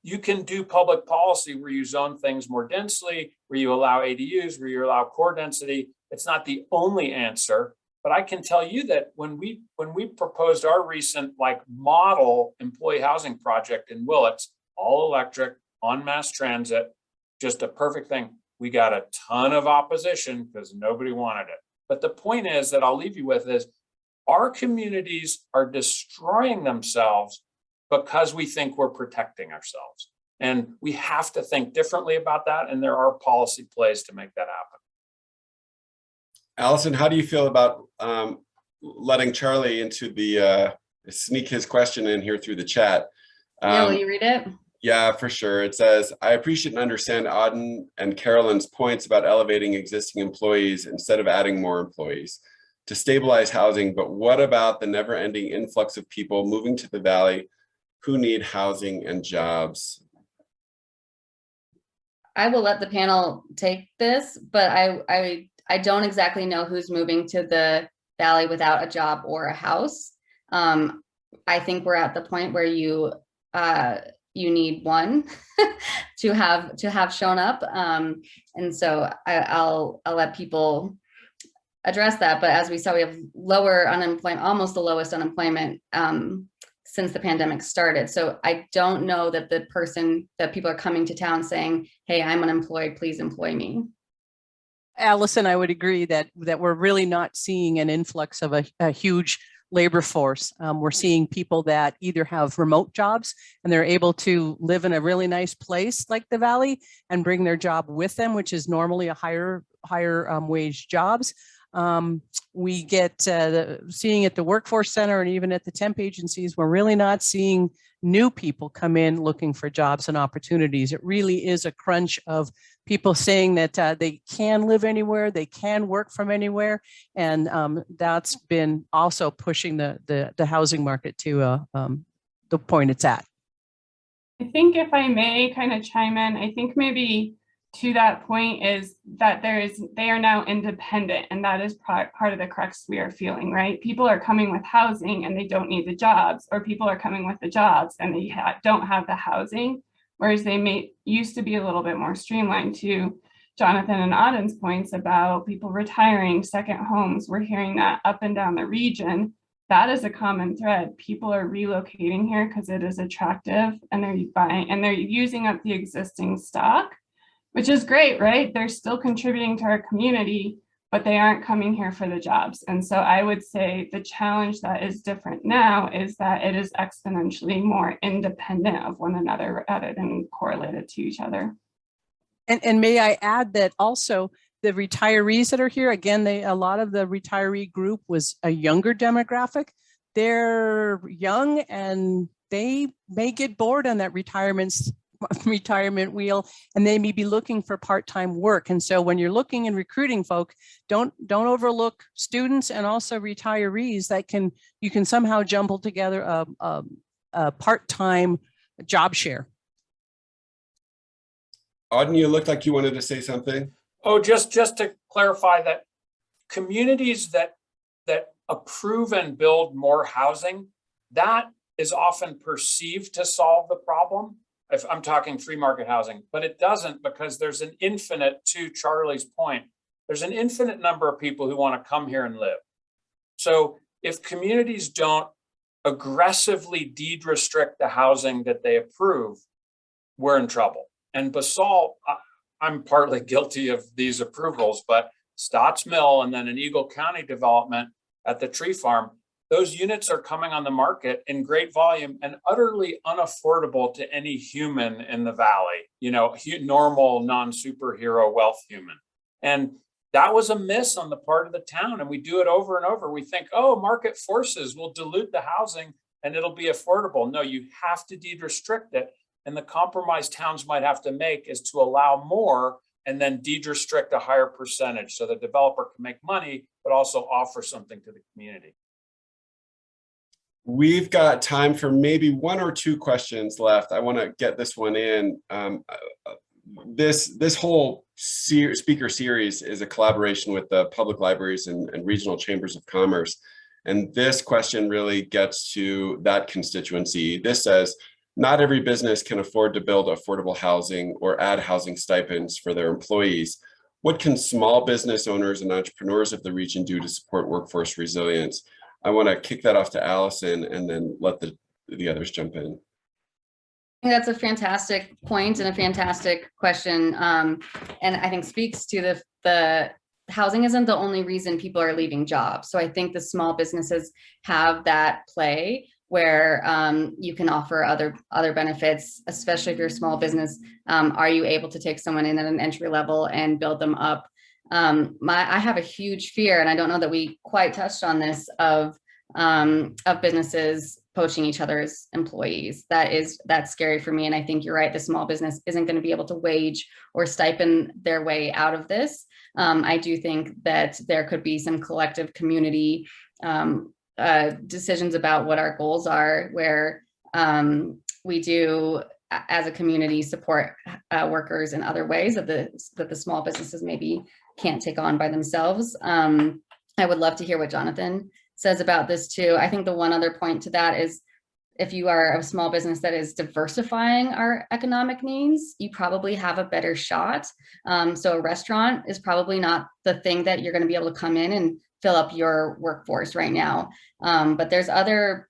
you can do public policy where you zone things more densely, where you allow ADUs, where you allow core density. It's not the only answer. But I can tell you that when we proposed our recent model employee housing project in Willits, all electric, on mass transit, just a perfect thing. We got a ton of opposition because nobody wanted it. But the point is that I'll leave you with is our communities are destroying themselves because we think we're protecting ourselves. And we have to think differently about that. And there are policy plays to make that happen. Allison, how do you feel about letting Charlie into the sneak his question in here through the chat? Yeah, will you read it? Yeah, for sure. It says, I appreciate and understand Auden and Carolyn's points about elevating existing employees instead of adding more employees to stabilize housing. But what about the never-ending influx of people moving to the Valley who need housing and jobs? I will let the panel take this, but I don't exactly know who's moving to the Valley without a job or a house. I think we're at the point where you need one to have shown up, and so I'll let people address that. But as we saw, we have lower unemployment, almost the lowest unemployment since the pandemic started. So I don't know that that people are coming to town saying, hey, I'm unemployed, please employ me. Allison, I would agree that we're really not seeing an influx of a huge labor force. We're seeing people that either have remote jobs and they're able to live in a really nice place like the Valley and bring their job with them, which is normally a higher wage jobs. We get seeing at the Workforce Center and even at the temp agencies, we're really not seeing new people come in looking for jobs and opportunities. It really is a crunch of people saying that they can live anywhere, they can work from anywhere. And that's been also pushing the housing market to the point it's at. I think if I may kind of chime in, I think maybe to that point is that they are now independent, and that is part of the crux we are feeling, right? People are coming with housing and they don't need the jobs, or people are coming with the jobs and they don't have the housing, whereas they used to be a little bit more streamlined. To Jonathan and Auden's points about people retiring, second homes, we're hearing that up and down the region. That is a common thread. People are relocating here because it is attractive, and they're buying and they're using up the existing stock, which is great, right? They're still contributing to our community, but they aren't coming here for the jobs. And so I would say the challenge that is different now is that it is exponentially more independent of one another rather than correlated to each other. And may I add that also the retirees that are here, again, a lot of the retiree group was a younger demographic. They're young and they may get bored on that retirement wheel, and they may be looking for part-time work. And so when you're looking and recruiting folk, don't overlook students and also retirees that you can somehow jumble together a part-time job share. Auden, you looked like you wanted to say something. Oh, just to clarify that communities that approve and build more housing, that is often perceived to solve the problem. If I'm talking free market housing, but it doesn't, because there's an infinite, to Charlie's point, there's an infinite number of people who want to come here and live. So if communities don't aggressively deed restrict the housing that they approve, we're in trouble. And Basalt, I'm partly guilty of these approvals, but Stotts Mill and then an Eagle County development at the tree farm, those units are coming on the market in great volume and utterly unaffordable to any human in the valley, normal, non-superhero wealth human. And that was a miss on the part of the town. And we do it over and over. We think, oh, market forces will dilute the housing and it'll be affordable. No, you have to deed restrict it. And the compromise towns might have to make is to allow more and then deed restrict a higher percentage so the developer can make money, but also offer something to the community. We've got time for maybe one or two questions left. I want to get this one in. This whole speaker series is a collaboration with the public libraries and regional chambers of commerce. And this question really gets to that constituency. This says, not every business can afford to build affordable housing or add housing stipends for their employees. What can small business owners and entrepreneurs of the region do to support workforce resilience? I want to kick that off to Allison and then let the others jump in. I think that's a fantastic point and a fantastic question. And I think speaks to the housing isn't the only reason people are leaving jobs. So I think the small businesses have that play where you can offer other benefits, especially if you're a small business. Are you able to take someone in at an entry level and build them up? I have a huge fear, and I don't know that we quite touched on this, of businesses poaching each other's employees. That's scary for me. And I think you're right. The small business isn't going to be able to wage or stipend their way out of this. I do think that there could be some collective community decisions about what our goals are, where we do, as a community, support workers in other ways that the small businesses maybe can't take on by themselves. I would love to hear what Jonathan says about this too. I think the one other point to that is, if you are a small business that is diversifying our economic needs, you probably have a better shot. So a restaurant is probably not the thing that you're going to be able to come in and fill up your workforce right now. But there's other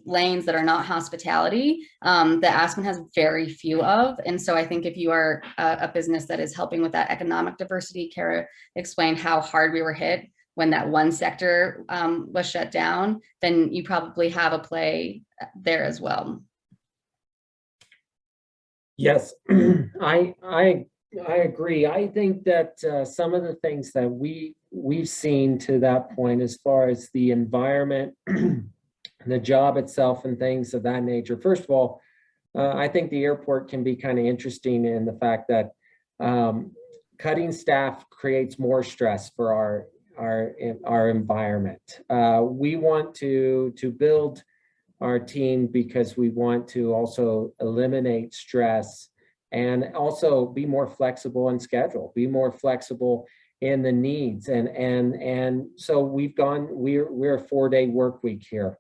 lanes that are not hospitality that Aspen has very few of. And so I think if you are a business that is helping with that economic diversity, Kara explained how hard we were hit when that one sector was shut down, then you probably have a play there as well. Yes, I agree. I think that some of the things that we we've seen to that point as far as the environment, the job itself and things of that nature. First of all, I think the airport can be kind of interesting in the fact that cutting staff creates more stress for our environment. We want to build our team because we want to also eliminate stress and also be more flexible in schedule, be more flexible in the needs. And so we're a 4-day work week here.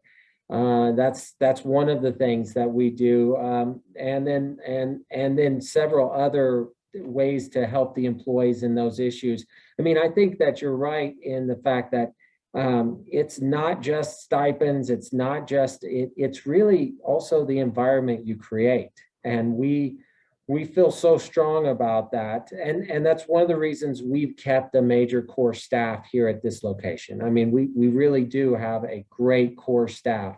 That's one of the things that we do. And then several other ways to help the employees in those issues. I mean, I think that you're right in the fact that it's not just stipends, it's not just, it's really also the environment you create. And we feel so strong about that. And that's one of the reasons we've kept a major core staff here at this location. I mean, we really do have a great core staff.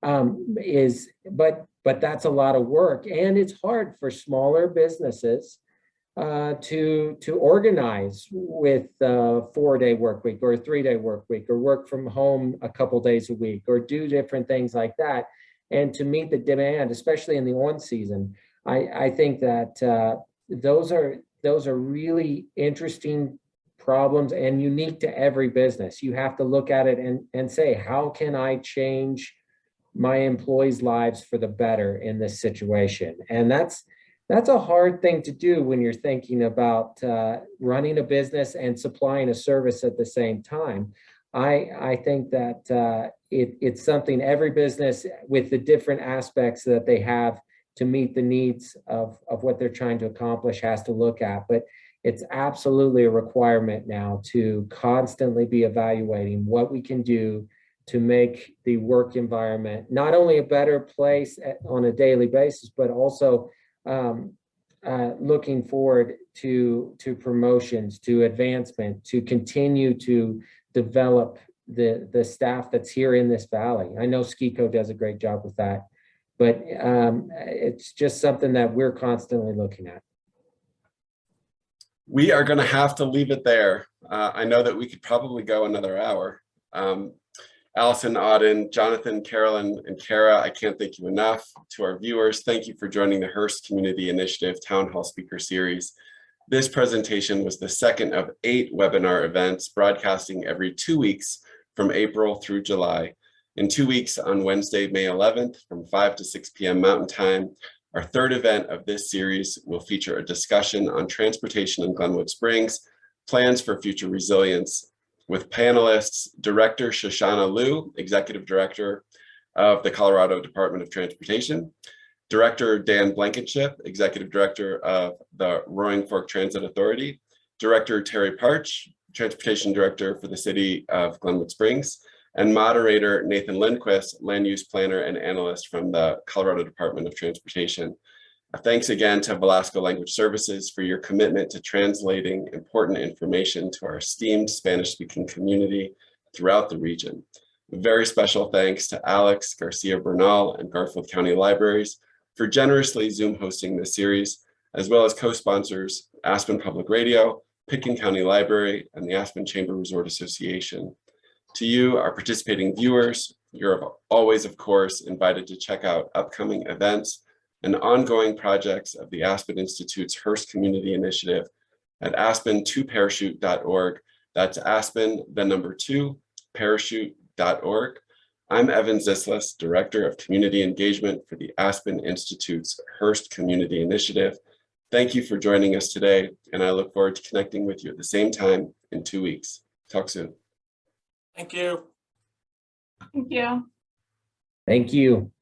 But that's a lot of work, and it's hard for smaller businesses to organize with a 4-day work week or a 3-day work week, or work from home a couple days a week, or do different things like that. And to meet the demand, especially in the on season, I think that those are really interesting problems and unique to every business. You have to look at it and say, how can I change my employees' lives for the better in this situation? And that's a hard thing to do when you're thinking about running a business and supplying a service at the same time. I think that it's something every business with the different aspects that they have to meet the needs of what they're trying to accomplish has to look at. But it's absolutely a requirement now to constantly be evaluating what we can do to make the work environment not only a better place on a daily basis, but also looking forward to promotions, to advancement, to continue to develop the staff that's here in this valley. I know SkiCo does a great job with that, but it's just something that we're constantly looking at. We are going to have to leave it there. I know that we could probably go another hour. Allison, Auden, Jonathan, Carolyn, and Kara, I can't thank you enough. To our viewers, thank you for joining the Hearst Community Initiative Town Hall Speaker Series. This presentation was the second of 8 webinar events broadcasting every 2 weeks from April through July. In 2 weeks on Wednesday, May 11th from 5 to 6 p.m. Mountain Time, our third event of this series will feature a discussion on transportation in Glenwood Springs, plans for future resilience, with panelists, Director Shoshana Liu, Executive Director of the Colorado Department of Transportation, Director Dan Blankenship, Executive Director of the Roaring Fork Transit Authority, Director Terry Parch, Transportation Director for the City of Glenwood Springs, and moderator Nathan Lindquist, Land Use Planner and Analyst from the Colorado Department of Transportation. Thanks again to Velasco Language Services for your commitment to translating important information to our esteemed Spanish-speaking community throughout the region. Very special thanks to Alex Garcia Bernal and Garfield County Libraries for generously Zoom hosting this series, as well as co-sponsors Aspen Public Radio, Pitkin County Library, and the Aspen Chamber Resort Association. To you, our participating viewers, you're always, of course, invited to check out upcoming events and ongoing projects of the Aspen Institute's Hearst Community Initiative at aspen2parachute.org. That's Aspen, the number 2, parachute.org. I'm Evan Zislis, Director of Community Engagement for the Aspen Institute's Hearst Community Initiative. Thank you for joining us today, and I look forward to connecting with you at the same time in 2 weeks. Talk soon. Thank you. Thank you. Thank you.